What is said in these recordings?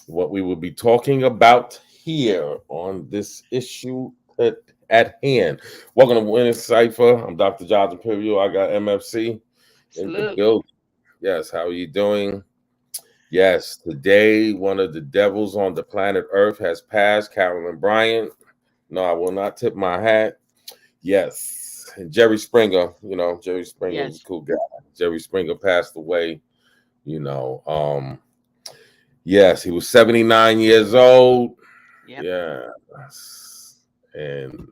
what we will be talking about here on this issue at hand. Welcome to Winning Cipher. I'm Dr. John Imperial. I got MFC in the Salute. building. Yes, how are you doing? Yes, today one of the devils on the planet Earth has passed, Carolyn Bryant. No, I will not tip my hat. Yes, and Jerry Springer. Jerry Springer was a Yes. cool guy. Jerry Springer passed away. You know, yes, he was 79 years old. Yep. Yeah, and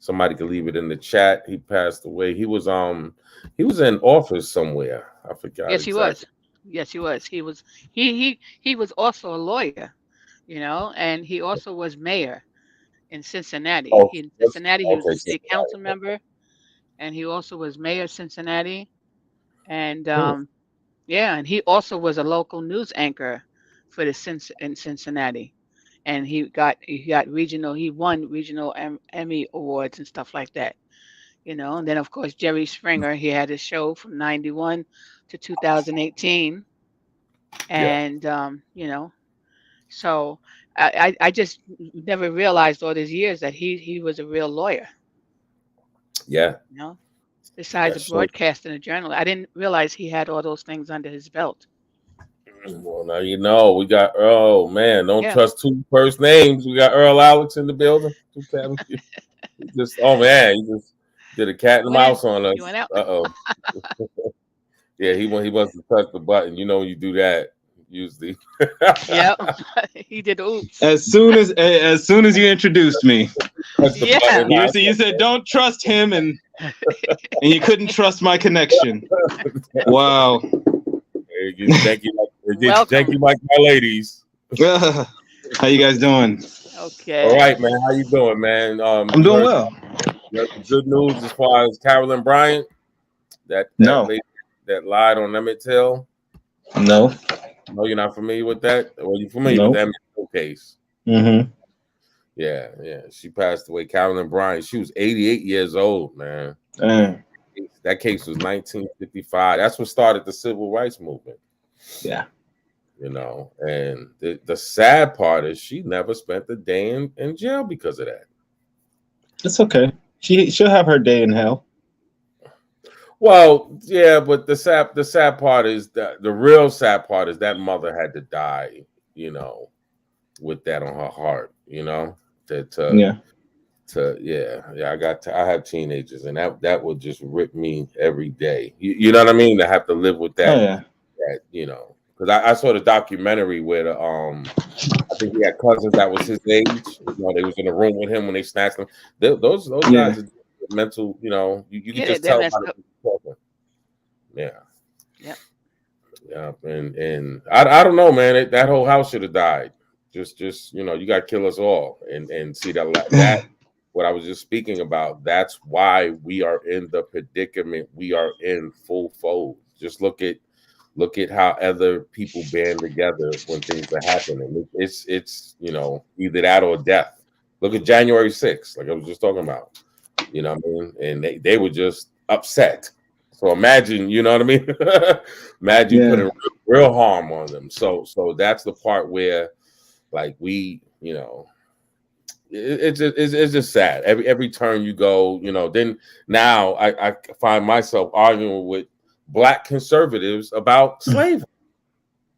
somebody could leave it in the chat. He passed away. He was in office somewhere. I forgot Yes, he exactly. was. Yes, he was. He was also a lawyer, and he also was mayor in Cincinnati. Oh, He in that's, Cincinnati, he was okay. a city council member, and he also was mayor of Cincinnati. And Hmm. yeah, and he also was a local news anchor for the in Cincinnati. And he got regional. He won regional Emmy awards and stuff like that. And then of course Jerry Springer, he had his show from 91 to 2018. Yeah, And so I just never realized all these years that he was a real lawyer, yeah. you know, besides a That's so. broadcaster and a journalist. I didn't realize he had all those things under his belt. Well, now you know we got Earl. Man, don't Yeah. trust two first names. We got Earl Alex in the building. Two families. Just oh man, he just did a cat and You a went in, mouse on you us. went out. Uh-oh. Yeah, he must have touched the button. You know when you do that, usually. Yeah. He did oops. As soon as you introduced me, Touch the Yeah. button. you said don't trust him, and you couldn't trust my connection. Wow. It gets janky Welcome. like my ladies. How you guys doing? All Okay. right, man. How you doing, man? I'm You doing heard well. the good news as far as Carolyn Bryant, that No, lady that lied on Emmett Till. no, No, you're not familiar with that. Well, you're familiar with the no. Emmett Till case. Mm-hmm. Yeah, yeah. She passed away. Carolyn Bryant. She was 88 years old, man. Dang. That case was 1955. That's what started the civil rights movement. Yeah, And the sad part is she never spent a day in jail because of that. it's okay. She'll have her day in hell. Well, yeah, but the sad part is that the real sad part is that mother had to die, you know, with that on her heart, to Yeah. yeah, I have teenagers, and that would just rip me every day. You know what I mean? To have to live with Oh that, yeah. because I saw the documentary where I think he had cousins that was his age. They was in a room with him when they snatched him. Those Yeah. guys are mental. You can Yeah, just they're tell by messed the up. talking. Yeah, Yep. yeah, and I don't know, man. That whole house should have died. Just you got to kill us all, and see that what I was just speaking about. That's why we are in the predicament we are in full fold. Just look at how other people band together when things are happening. It's either that or death. Look at January 6th, like I was just talking about. You know what I mean? And they were just upset. So imagine, you know what I mean? Imagine Yeah. putting real harm on them. So that's the part where like it's just sad. Every turn you go, then now I find myself arguing with black conservatives about slavery.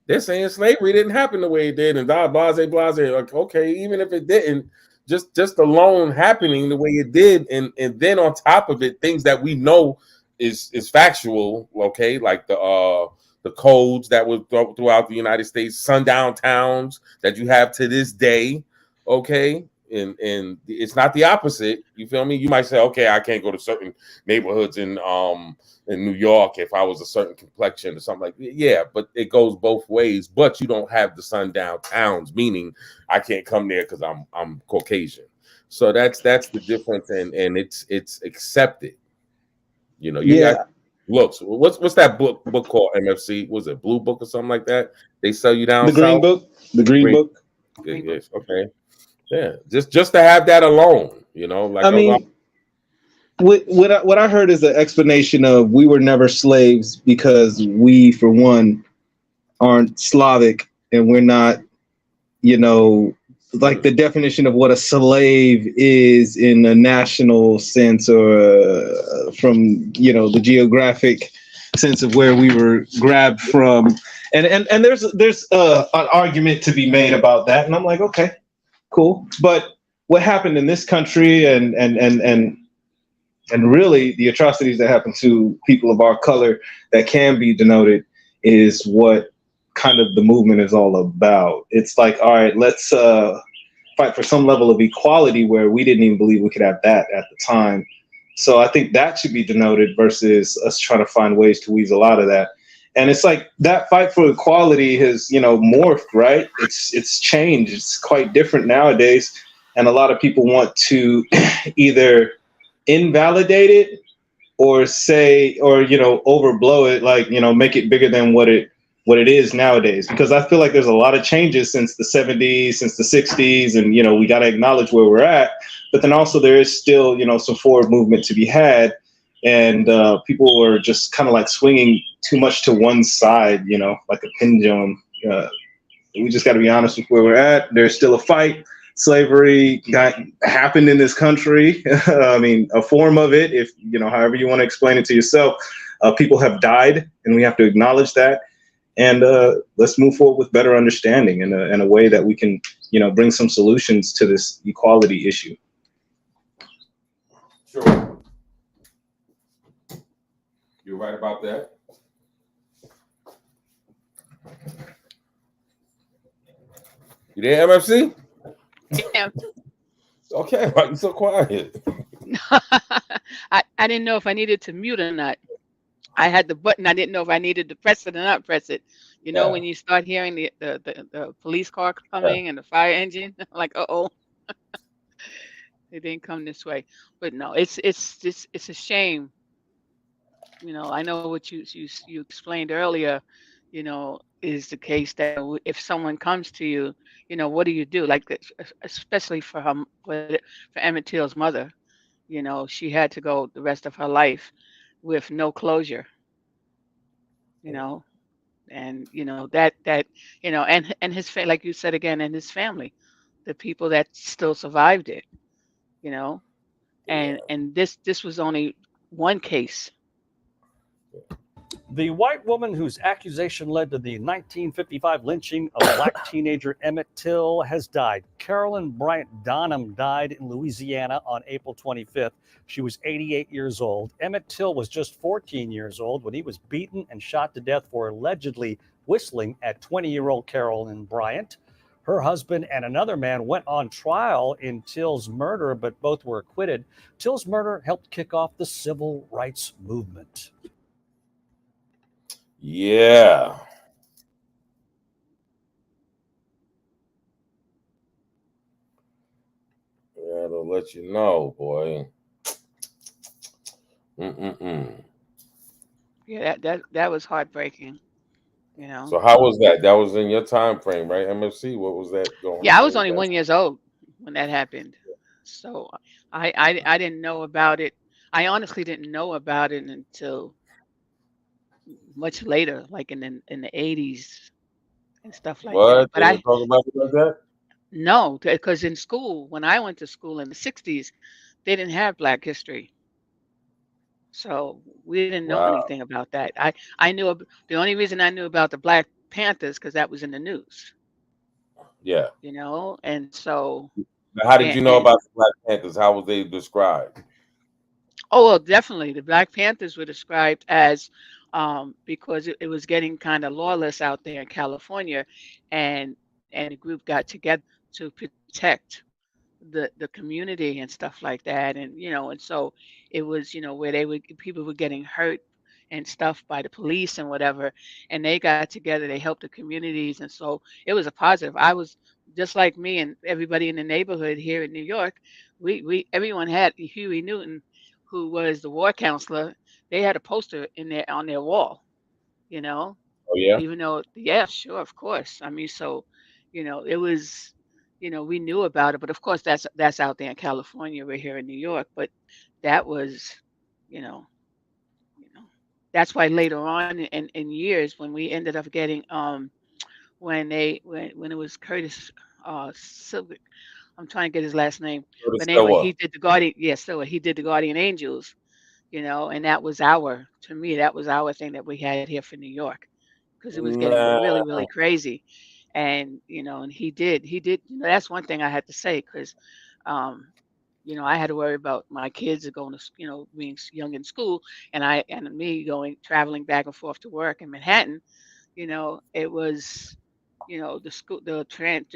They're saying slavery didn't happen the way it did, and blase blase. Like, okay, even if it didn't, just alone happening the way it did, and then on top of it, things that we know is factual. Okay, like the codes that were throughout the United States, sundown towns that you have to this day. Okay. And it's not the opposite. You feel me? You might say, okay, I can't go to certain neighborhoods in New York if I was a certain complexion or something like that. Yeah, but it goes both ways. But you don't have the sundown towns, meaning I can't come there because I'm Caucasian. So that's the difference, and it's accepted. You got Yeah. looks. What's that book called? MFC? Was it Blue Book or something like that? They sell you down The Green south. Book. The Green Green. Book. Green Book. Yes. Okay. Yeah. Just to have that alone, like I mean, what I heard is an explanation of we were never slaves because we, for one, aren't Slavic and we're not you know, like the definition of what a slave is in a national sense, or from, the geographic sense of where we were grabbed from. And there's an argument to be made about that. And I'm like, okay, cool. But what happened in this country, and really the atrocities that happen to people of our color that can be denoted, is what kind of the movement is all about. It's like, all right, let's fight for some level of equality where we didn't even believe we could have that at the time. So I think that should be denoted versus us trying to find ways to weasel out of that. And it's like that fight for equality has, morphed, right? It's changed. It's quite different nowadays. And a lot of people want to either invalidate it or say, or overblow it, like, make it bigger than what it is nowadays. Because I feel like there's a lot of changes since the 70s, since the 60s, and we got to acknowledge where we're at. But then also there is still some forward movement to be had, and people are just kind of like swinging too much to one side, like a pendulum. We just got to be honest with where we're at. There's still a fight. Slavery happened in this country. I mean, a form of it, if however you want to explain it to yourself. People have died, and we have to acknowledge that. And let's move forward with better understanding in a way that we can, bring some solutions to this equality issue. Sure. You're right about that. You there, MFC? Yeah. Okay, why you so quiet? I didn't know if I needed to mute or not. I had the button. I didn't know if I needed to press it or not press it. Yeah. When you start hearing the police car coming and the fire engine, like, uh-oh, it didn't come this way. But no, it's a shame. I know what you explained earlier, is the case that if someone comes to you, what do you do? Like, especially for Emmett Till's mother, she had to go the rest of her life with no closure, you know, and and like you said again, and his family, the people that still survived it, you know, and this was only one case. The white woman whose accusation led to the 1955 lynching of black teenager Emmett Till has died. Carolyn Bryant died in Louisiana on April 25th. She was 88 years old. Emmett Till was just 14 years old when he was beaten and shot to death for allegedly whistling at 20-year-old Carolyn Bryant. Her husband and another man went on trial in Till's murder, but both were acquitted. Till's murder helped kick off the civil rights movement. Yeah. Yeah, they'll let you know, boy. Yeah, that was heartbreaking. So how was that? That was in your time frame, right? MFC. What was that going? Yeah, I was only 1 year old when that happened, so I didn't know about it. I honestly didn't know about it until much later, like in the 80s and stuff like that. What? But They didn't talk about it like that? no, because in school, when I went to school in the 60s, they didn't have Black history. So we didn't know Wow. anything about that. I knew the only reason I knew about the Black Panthers because that was in the news, Yeah. and so Now, how did you know and about the Black Panthers? How was they described? oh well, definitely the Black Panthers were described as because it was getting kind of lawless out there in California, and the group got together to protect the community and stuff like that, and so it was where people were getting hurt and stuff by the police and whatever, and they got together, they helped the communities, and so it was a positive. I was just like me and everybody in the neighborhood here in New York. We everyone had Huey Newton, who was the war counselor. They had a poster in there on their wall, you know Oh yeah. even though, yeah, sure, of course. I mean, so it was, we knew about it, but of course that's out there in California. We're here in New York, but that was, you know, you know, that's why later on in years when we ended up getting when it was Curtis, Silver, I'm trying to get his last name. Curtis But anyway, Stillwell. he did the Guardian. Yes, so he did the Guardian Angels, and that was to me, that was our thing that we had here for New York, because it was getting Nah, really, really crazy. And, and he did, that's one thing I had to say, because, um, I had to worry about my kids going to, being young in school, and me traveling back and forth to work in Manhattan. It was, the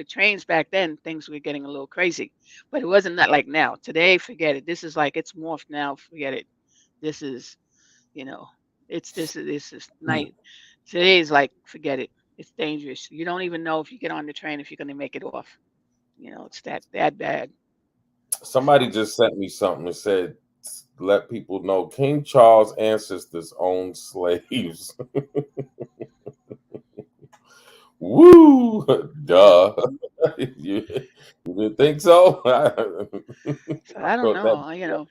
trains back then, things were getting a little crazy, but it wasn't that like now. Today, forget it. This is like, it's morphed now. Forget it. This is, you know, this is night. Today is like, forget it. It's dangerous. You don't even know if you get on the train if you're going to make it off. It's that bad. somebody So just sent me something that said, "Let people know King Charles' ancestors owned slaves." Woo, yeah. duh. you, you didn't think so? So I don't Thought that know.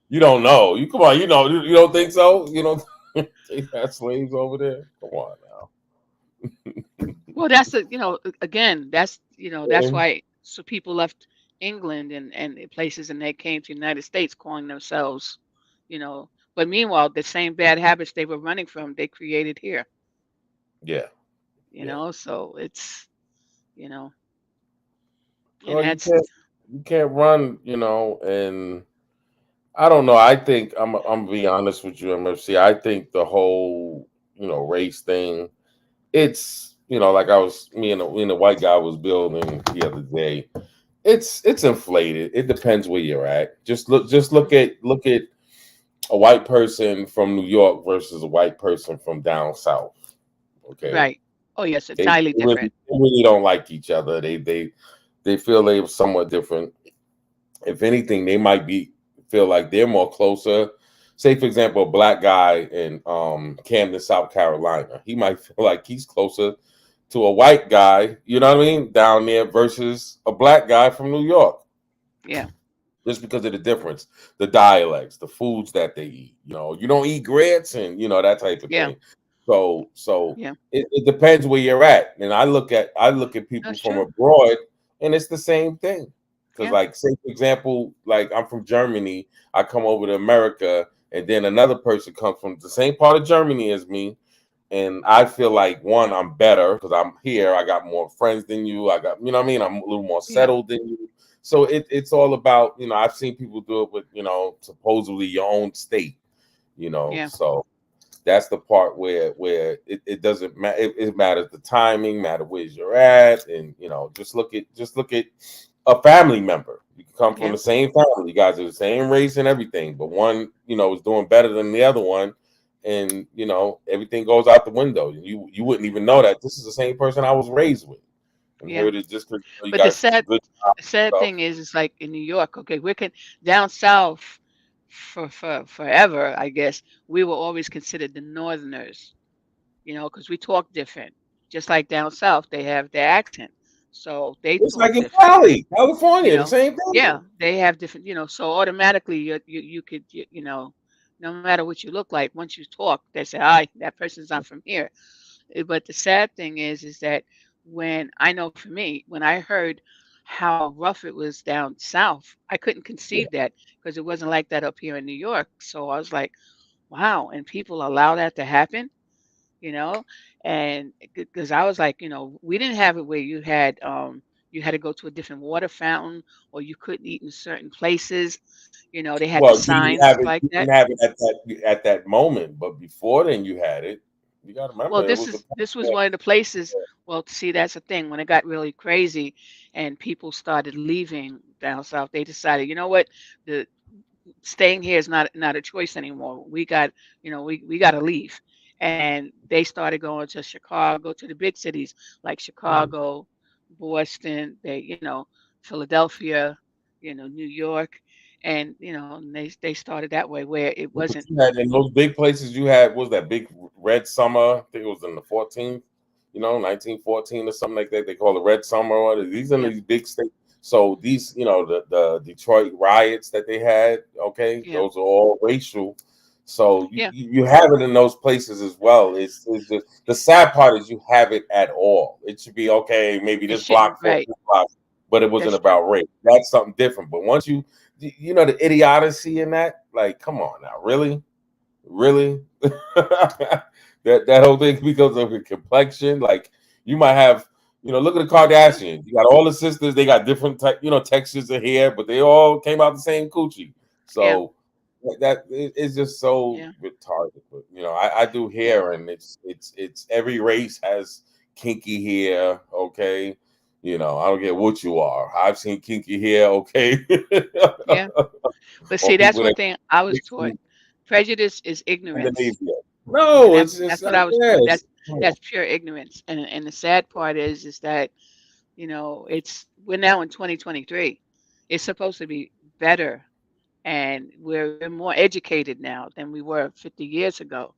you don't know. You come on, you don't think so? You don't they had slaves over there? Come on Well, that's again, that's now. why so people left England and places, and they came to the United States calling themselves, you know. But meanwhile, the same bad habits they were running from, they created here. Yeah, yeah. So it's you know, and Well, you that's can't run, and I don't know. I think I'm gonna be honest with you, MFC. I think the whole, race thing, it's like me and the white guy was building the other day. It's inflated. It depends where you're at. Just look at a white person from New York versus a white person from down south. Okay, right. Oh yes, they, they entirely really, different. they really don't like each other. They feel they're somewhat different. If anything, they might be feel like they're more closer. Say, for example, a black guy in Camden, South Carolina, he might feel like he's closer to a white guy, you know what I mean, down there versus a black guy from New York, Yeah, just because of the difference, the dialects, the foods that they eat. You don't eat grits and that type of yeah, thing. So yeah. it depends where you're at. And I look at people That's from true. abroad, and it's the same thing. Because, Yeah, like, say for example, like I'm from Germany, I come over to America, and then another person comes from the same part of Germany as me, and I feel like, one, I'm better because I'm here. I got more friends than you. I got, what I mean, I'm a little more yeah, settled than you. So it's all about, I've seen people do it with, supposedly your own state, yeah. So that's the part where it doesn't matter. It matters the timing, matter where you're at, and just look at a family member. You can come from Yeah, the same family. You guys are the same race and everything, but one, is doing better than the other one, and everything goes out the window. You wouldn't even know that this is the same person I was raised with, and yeah. heard it just because you But the got sad good the sad stuff. thing is like in New York, okay, down south for forever, I guess, we were always considered the Northerners, because we talk different. Just like down south, they have their accent, so they It's talk like in different. Cali, You California, the know, same thing. yeah, they have different. So automatically you could, no matter what you look like, once you talk, they say, "Hi, that person's not from here." But the sad thing is that when I know for me, when I heard how rough it was down south, I couldn't Yeah. conceive that because it wasn't like that up here in New York. So I was like, wow, and people allow that to happen, you know? And because I was like, we didn't have it where you had to go to a different water fountain or you couldn't eat in certain places. They had the Well, you didn't signs have it. like You that. didn't have it at that moment, but before then, you had it. You got to Well, remember, it this was a is this was one of the places. Well, see, that's the thing. When it got really crazy, and people started leaving down south, they decided, you know what, the staying here is not a choice anymore. We got to leave, and they started going to Chicago, to the big cities like Chicago, Boston, Philadelphia, New York, and they started that way where it What wasn't. you had in those big places. You had was that big red summer. I think it was in the 14th, 1914 or something like that. They call it red summer. These are Yeah, these big states. So these, the Detroit riots that they had. Okay, yeah, those are all racial. So Yeah. you have it in those places as well. It's just the sad part is you have it at all. It should be okay, maybe It this shouldn't. block for Right. this block, but it wasn't That's true. about race. That's something different. But once you know the idiocy in that, like, come on now, really, that whole thing because of your complexion. Like you might have, look at the Yeah. Kardashians. You got all the sisters. They got different type, textures of hair, but they all came out the same coochie. Yeah. So it's just so Yeah. retarded. But I do Yeah. hair, and it's every race has kinky hair. Okay. I don't care what you are. I've seen kinky hair. Okay. Yeah. But Or see, that's people one that thing I was mix taught. from Prejudice is ignorance. Indonesia. And No, that's it's that's what like I was taught. yes. That's pure ignorance. And the sad part is that, we're now in 2023. It's supposed to be better, and we're more educated now than we were 50 years ago.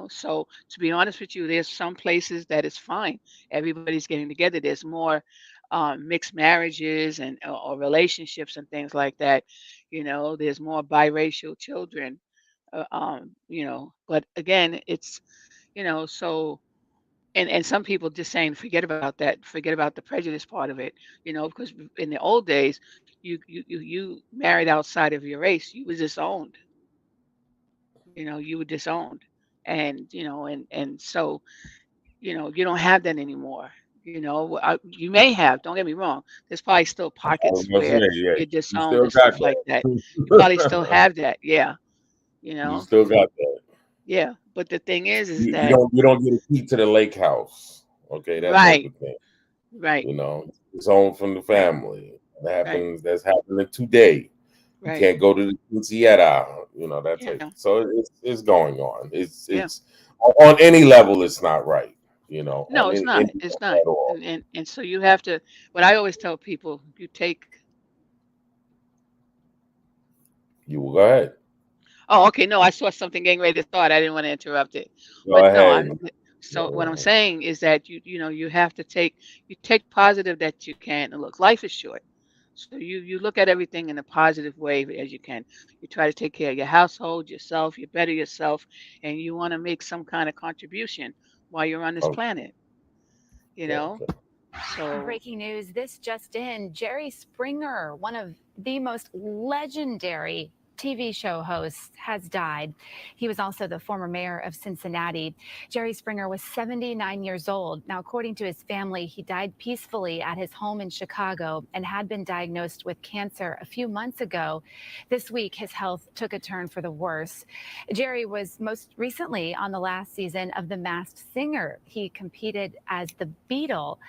So to be honest with you, there's some places that is fine. Everybody's getting together. There's more mixed marriages and or relationships and things like that. There's more biracial children. But again, it's so. And some people just saying forget about that, forget about the prejudice part of it, because in the old days, you married outside of your race, you was disowned. You were disowned, and so you don't have that anymore. You may have. Don't get me wrong. There's probably still I was pockets gonna say, where yeah, you're you disowned still and got stuff like that. You probably still that. have that. Yeah. You You know. still got that. Yeah. But the thing is You that don't get a key to the lake house. Okay, that type right, of thing. right, It's owned from the right, family. right, That's happening today. You right. can't go to the quinceañera, that type. Yeah. So it's going on. Yeah. It's on any level, it's not right. No, On it's any not. It's level not. at all. And so you have to. What I always tell people, you take. You will go ahead. Oh, okay. No, I saw something getting ready to start. I didn't want to interrupt it. Go But no, ahead. so what I'm No, saying is that you have to take positive that you can. And look, life is short. So you look at everything in a positive way as you can. You try to take care of your household, yourself, you better yourself, and you want to make some kind of contribution while you're on this okay, planet, you know? okay. So Breaking news this just in. Jerry Springer, one of the most legendary TV show hosts, has died. He was also the former mayor of Cincinnati. Jerry Springer was 79 years old. Now, according to his family, he died peacefully at his home in Chicago and had been diagnosed with cancer a few months ago. This week, his health took a turn for the worse. Jerry was most recently on the last season of The Masked Singer. He competed as the Beetle.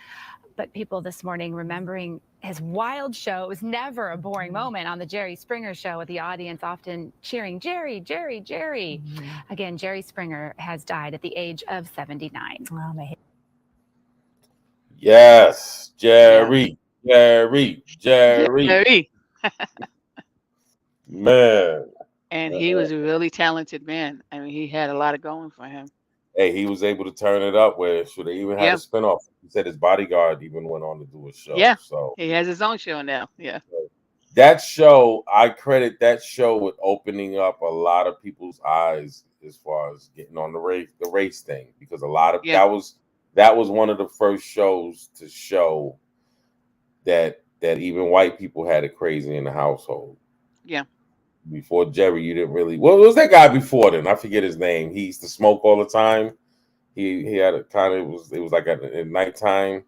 But people this morning remembering his wild show. It was never a boring moment on the Jerry Springer Show, with the audience often cheering, Jerry, Jerry, Jerry. Again, Jerry Springer has died at the age of 79. Yes, yeah, Jerry, Jerry, man. and he Uh, was a really talented man. I mean, he had a lot of going for him. Hey, he was able to turn it up where should they even had a Yeah, spinoff. He said his bodyguard even went on to do a show. yeah, So he has his own show now. Yeah, that show, I credit that show with opening up a lot of people's eyes as far as getting on the race thing, because a lot of yeah, that was one of the first shows to show that even white people had it crazy in the household. yeah, Before Jerry, you didn't really. What was that guy before then? I forget his name. He used to smoke all the time. He had a kind of it was like at nighttime.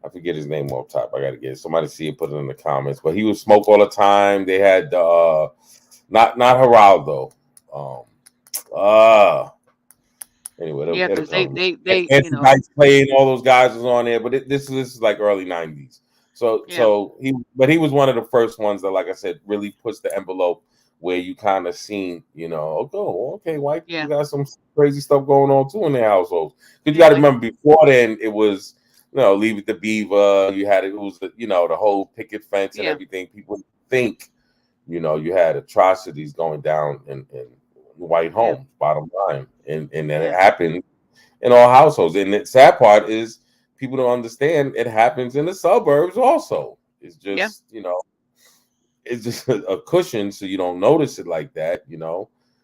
I forget his name off top. I gotta get somebody to see it, put it in the comments. But he would smoke all the time. They had not Geraldo. Um anyway, yeah. it'll Because they, come. they, they, Anthony Dice playing all those guys was on there, but this is like early '90s. So yeah, he was one of the first ones that, like I said, really puts the envelope where you kind of seen, oh, okay, white people yeah, got some crazy stuff going on too in their households. Because you yeah. got to Like, remember, before then it was, Leave It to Beaver. You had it was the whole picket fence and yeah, everything. People think, you had atrocities going down in white yeah, homes. Bottom line, and then it yeah, happened in all households. And the sad part is people don't understand it happens in the suburbs also. It's yeah, just, it's just a cushion, so you don't notice it like that.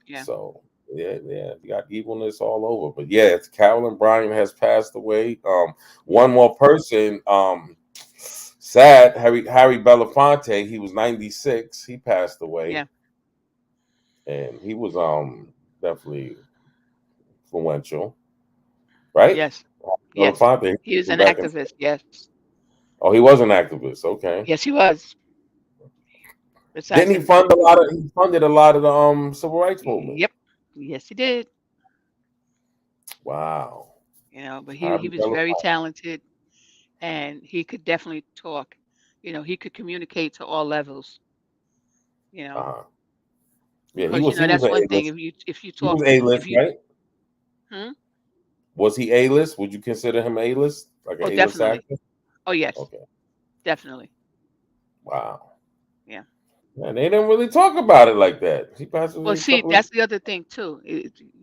Yeah. So yeah, you got evilness all over. But yeah, it's Carolyn Bryant has passed away. One more person. Sad. Harry Belafonte. He was 96. He passed away, Yeah. and he was definitely influential, right? Yes. Yes. Belafonte He was was an back in. activist. Yes. Oh, he was an activist. Okay. Yes, he was. Didn't Besides he him. fund a lot of? He funded a lot of the civil rights movement. Yep. Yes, he did. Wow. But he Harry was very Belafonte. talented, and he could definitely talk. He could communicate to all levels. You know, Uh-huh. Yeah, he because was. He was that's an one A thing. list. If you He was talk, A if list, you right? hmm? Was he A list? Would you consider him A list, like an Oh, A list definitely. actor? Oh, yes, Okay. definitely. Wow. Yeah. And they didn't really talk about it like that. He passed Well, away a see, couple of. that's the other thing too.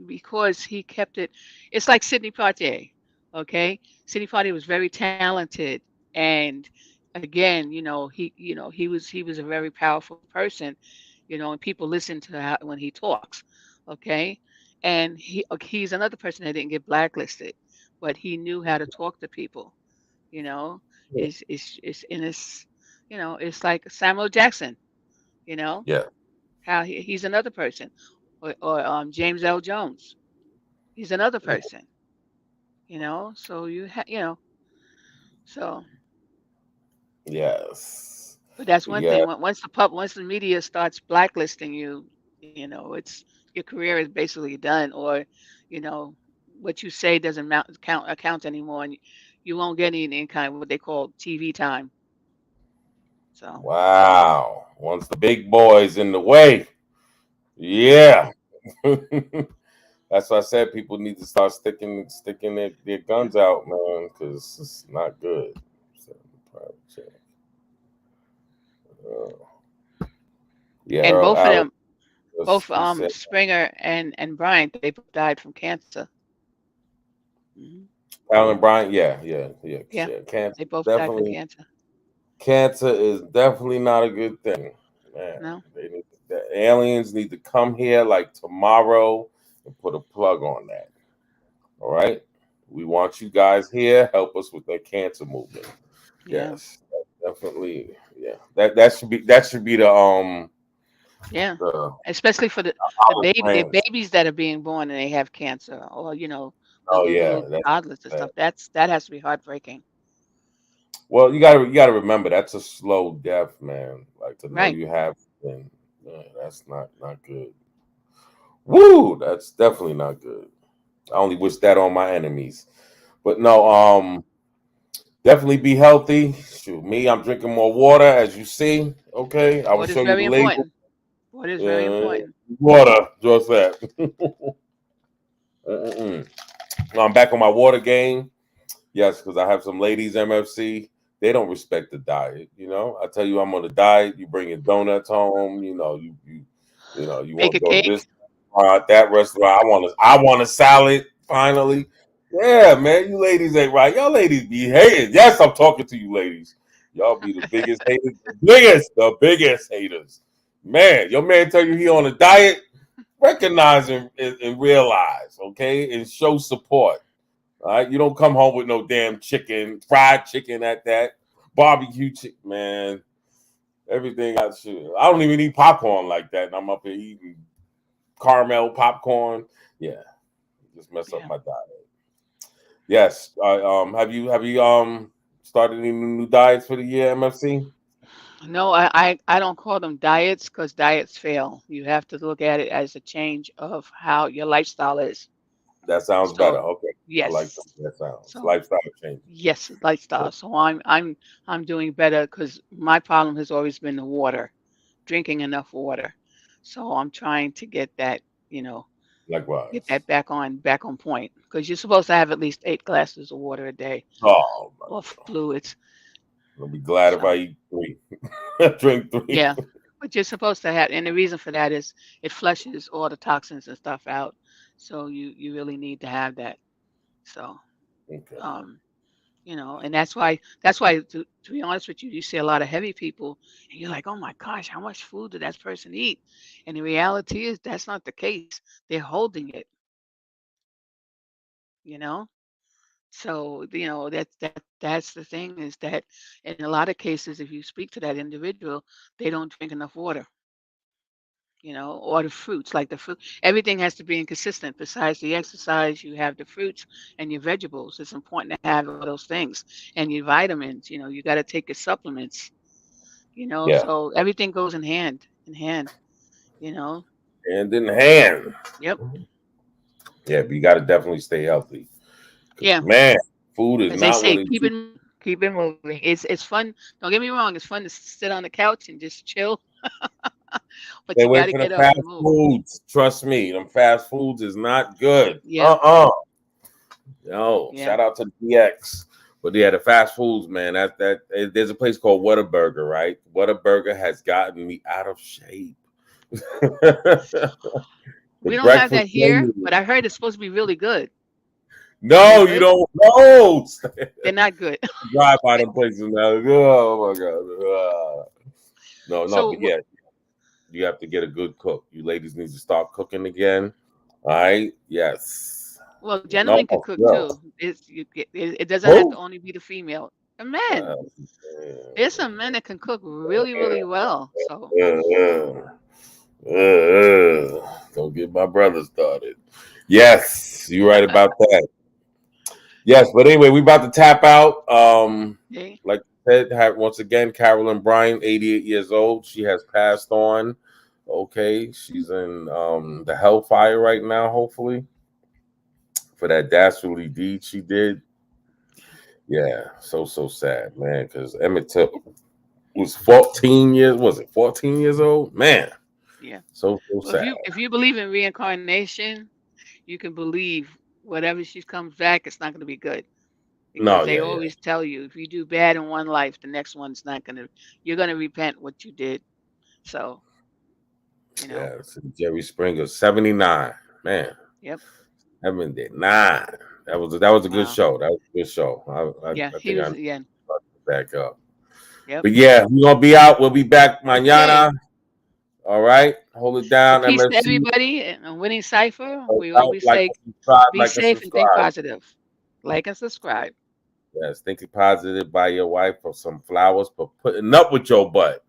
Because he kept it. It's like Sidney Poitier. Okay, Sidney Poitier was very talented, and again, he was a very powerful person. And people listen to when he talks. Okay, and he's another person that didn't get blacklisted, but he knew how to talk to people. You know, it's in his. It's like Samuel Jackson. You know Yeah. how he's another person, or James L. Jones. He's another person. So so. Yes. But that's one Yeah. thing. Once the media starts blacklisting you, it's your career is basically done, or you know what you say doesn't account anymore, and you won't get any kind of what they call TV time. So Wow. Once the big boys in the way. Yeah. That's why I said people need to start sticking their yeah, guns out, man, because it's not good. So, private check. Uh, yeah, and Earl both of Allen them, just both he said Springer and Bryant, they both died from cancer. Hmm. Alan Bryant, yeah. Yeah, Cancer they both died from definitely cancer. cancer is definitely not a good thing. Man, No, the aliens need to come here like tomorrow and put a plug on that. All right. We want you guys here. Help us with the cancer movement. yeah, Yes, definitely. Yeah, that should be yeah. the Especially for olive the branch. babies that are being born and they have cancer, or the Oh little yeah, that's toddlers and stuff. bad. That has to be heartbreaking. Well, you gotta remember that's a slow death, man. Like to know Right. you have, and that's not good. Woo, that's definitely not good. I only wish that on my enemies. But no, definitely be healthy. Shoot, me, I'm drinking more water, as you see. Okay, I will Water is show you the very label. important. Water is very Uh, important. water, just that. Mm-mm-mm. I'm back on my water game. Yes, because I have some ladies MFC. They don't respect the diet. I tell you I'm on a diet. You bring your donuts home. You Bake want a to go to cake. this restaurant, that restaurant. I want a salad. Finally, yeah, man. You ladies ain't right. Y'all ladies be hating. Yes, I'm talking to you ladies. Y'all be the biggest haters. The biggest haters. Man, your man tell you he on a diet. Recognize and realize, okay, and show support. All right, you don't come home with no damn chicken, fried chicken at that barbecue chicken, man. Everything I should. I don't even eat popcorn like that, and I'm up here eating caramel popcorn. Yeah, just mess up Yeah. my diet. Yes. Have you started any new diets for the year, MFC? No, I don't call them diets because diets fail. You have to look at it as a change of how your lifestyle is. That sounds better. So Okay, I like yes. that sounds So lifestyle change. yes, lifestyle. So I'm doing better because my problem has always been the water, drinking enough water. So I'm trying to you know, get Likewise. that back on point because you're supposed to have at least 8 glasses of water a day, Oh, my or God. fluids. I'll be glad if So I eat three. Drink three. yeah, but you're supposed to have, and the reason for that is it flushes all the toxins and stuff out. So you really need to have that. So Okay. um, You know, and that's why to be honest with you, you see a lot of heavy people and you're like, oh my gosh, how much food did that person eat? And the reality is that's not the case. They're holding it, you know. So, you know, that's the thing is that in a lot of cases, if you speak to that individual, they don't drink enough water, you know, or the fruits, like the fruit, everything has to be inconsistent. Besides the exercise, you have the fruits and your vegetables. It's important to have all those things and your vitamins, you know, you got to take your supplements, you know, Yeah, so everything goes in hand, you know. hand in hand. Yep. Yeah, but you got to definitely stay healthy. Cause Yeah. man, food is As they not say, what it. keep it moving. It's fun. Don't get me wrong. It's fun to sit on the couch and just chill, but Stay you got away to from the get up fast and move. foods. Trust me, them fast foods is not good. Yeah. No, Yeah. shout out to DX. But yeah, the fast foods, man. There's a place called Whataburger, right? Whataburger has gotten me out of shape. The We don't have breakfast that here, menu. but I heard it's supposed to be really good. Are they No, you good? don't know. They're not good. Drive by them places now. Oh my god. No, So, but yeah, you have to get a good cook. You ladies need to start cooking again. All right. Yes. well, No. gentlemen can cook Yeah. too. It doesn't have to Who? only be the female. The men. Uh, There's some men that can cook really, really well. So, don't get my brother started. Yes, you're right about that. Yes, but anyway, we about to tap out. okay. Like I said, once again, Carolyn Bryant, 88 years old. She has passed on. Okay, she's in the hellfire right now, hopefully, for that dastardly deed she did. Yeah, so sad, man. Because Emmett Till was 14 years. Was it 14 years old? Man, Yeah. so Well, if sad. you believe in reincarnation, you can believe whatever she comes back, it's not going to be good because No, they yeah. always tell you if you do bad in one life, the next one's not going to. You're going to repent what you did. So, you know. Yeah, so Jerry Springer, 79. Man, Yep. 79. That was a good Wow. show. That was a good show. Yeah. I He think I was. need Yeah. to back up. Yep. But yeah, we're gonna be out. We'll be back Okay. mañana. All right. Hold it Well, down, peace to MSC. everybody. And Winning Cipher, we Out, always like say and subscribe, be like and safe and think subscribe. positive. Like and subscribe. Yes, think positive by your wife for some flowers for putting up with your butt.